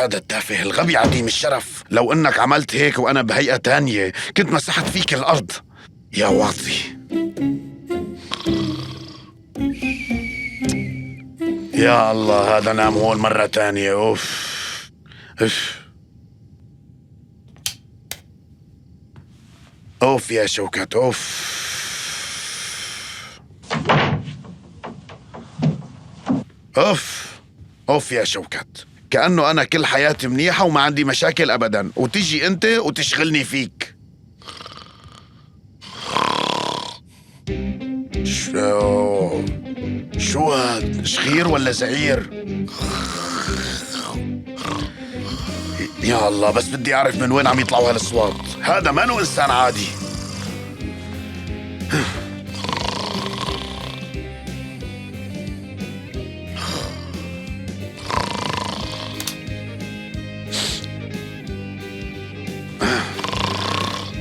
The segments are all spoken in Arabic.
هذا التافه الغبي عديم الشرف، لو انك عملت هيك وانا بهيئة تانية كنت مسحت فيك الارض يا واطي. يا الله، هذا نام هون مرة تانية. اوف اوف اوف يا شوكت، اوف اوف اوف يا شوكت، كأنه أنا كل حياتي منيحة وما عندي مشاكل أبداً، وتجي أنت وتشغلني فيك. شو هاد؟ شخير ولا زعير؟ يا الله، بس بدي أعرف من وين عم يطلعوا هالأصوات. هذا ما إنه إنسان عادي.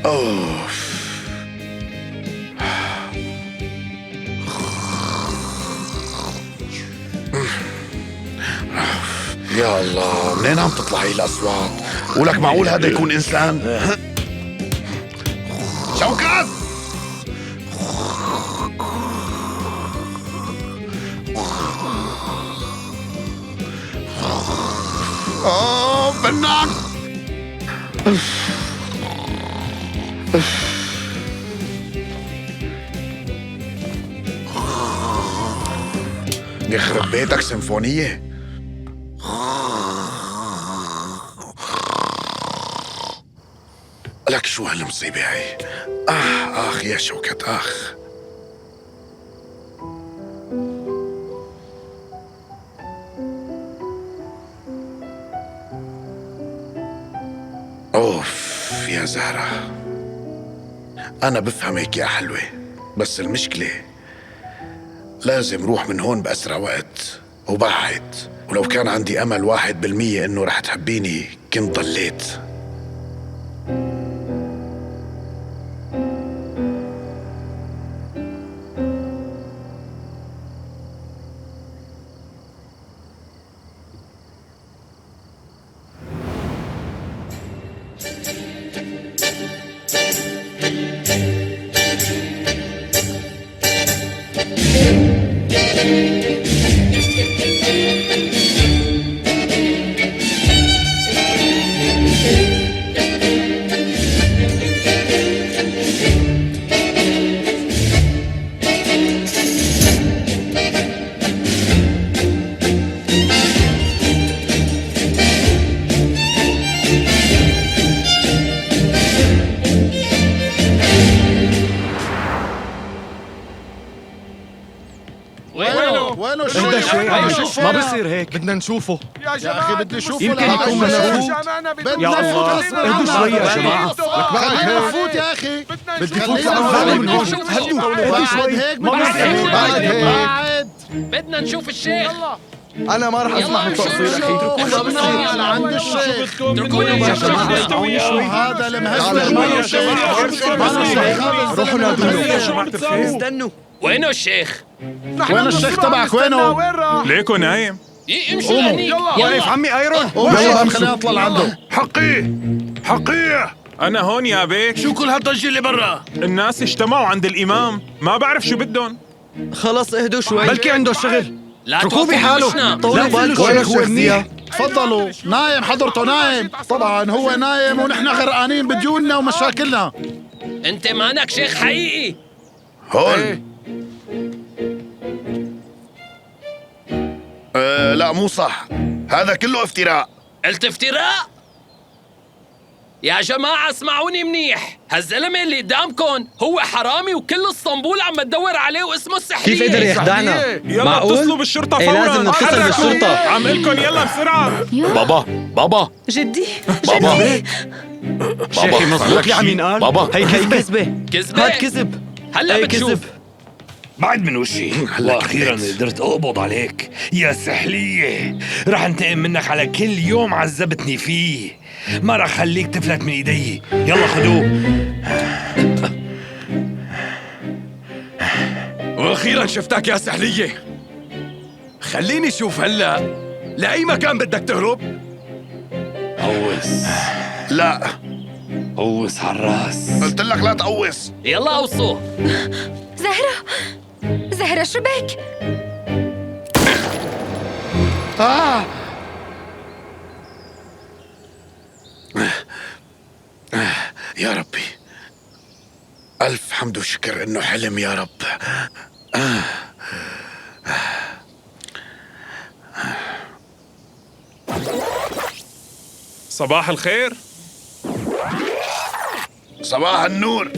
أوف. يا الله، منين عم تطلع هي الأصوات؟ ولك معقول هذا يكون إنسان؟ شوكت! بنان! يخرب بيتك سيمفونية. لك شو هالمصيبة هي؟ آخ يا شوكت، آخ. أوف يا زهرة، أنا بفهمك يا حلوة، بس المشكلة لازم روح من هون بأسرع وقت وبعد. ولو كان عندي أمل 1% إنه رح تحبيني كنت ضليت. وينه الشيء؟ ما بصير هيك، بدنا نشوفه يا أخي بدي أشوفه. يمكن يكون مشغول. بدنا نفوت. اهدوا شوي يا جماعة. خلينا نفوت يا أخي. بدي فوت لعندهم من هون. اهدوا شوي. ما بصير. بعد بدنا نشوف الشيخ. أنا ما رح أسمح بالتقصير أخي. ما بصير عند الشيخ. اتركوني يا جماعة اسمعوني شوي. هذا تعال المهزل. روحوا نادوا له. استنوا، وينه الشيخ؟ وين الشيخ تبعك؟ وينه؟ ليكو نايم؟ امشوا لهنيك. واقف عمي ايرون. يلا خلينا نطلع لعنده. حقيه أنا هون يا بيك. شو كل هالضجة اللي برا؟ الناس اجتمعوا عند الإمام، ما بعرف شو بدهم. خلص اهدوا شوي. بلكي عنده شغل. لا اتركوه بحاله. طولوا بالكم. وين الشيخ منيح؟ تفضلوا. نايم حضرته، نايم طبعا، هو نايم ونحن غرقانين بديوننا ومشاكلنا. انت مانك شيخ حقيقي. هون لا مو صح، هذا كله افتراء. قلت افتراء؟ يا جماعة اسمعوني منيح، هالزلمة اللي قدامكم هو حرامي وكل اسطنبول عم تدور عليه واسمه السحلية. كيف قدر يخدعنا؟ يلا اتصلوا بالشرطة فورا. لازم نتصل حركوا. بالشرطة. عم قلكن يلا بسرعة. بابا جدي بابا شيخي مزبوط اللي عم ينقال. بابا هي كذبة. كذبة؟ هاد كذب. هلا هي بتشوف. كذب. بعد من وشي واخيرا قدرت اقبض عليك يا سحلية. رح انتقم منك على كل يوم عذبتني فيه، ما رح خليك تفلت من ايدي. يلا خدوه. واخيرا شفتك يا سحلية. خليني اشوف هلا لاي مكان بدك تهرب. قوس لا، قوس على الراس. قلت لك لا تقوس. يلا قوصوا. زهرة شو بك؟ يا ربي، ألف حمد وشكر إنه حلم يا رب. صباح الخير. صباح النور.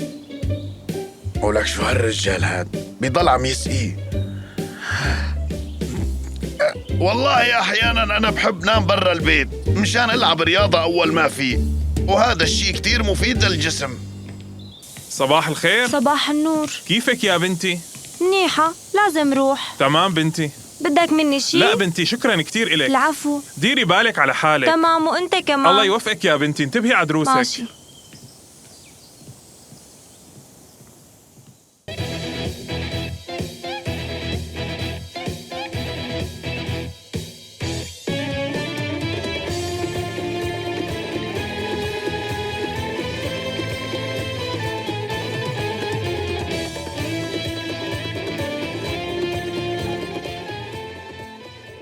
ولك شو هالرجال هاد بيضل عم يسقي. والله أحيانا أنا بحب نام برا البيت مشان ألعب رياضة أول ما فيق، وهذا الشيء كتير مفيد للجسم. صباح الخير. صباح النور. كيفك يا بنتي؟ منيحة، لازم روح. تمام بنتي. بدك مني شي؟ لا بنتي، شكرا كتير إلك. العفو. ديري بالك على حالك. تمام، وانت كمان. الله يوفقك يا بنتي، انتبهي على دروسك. ماشي.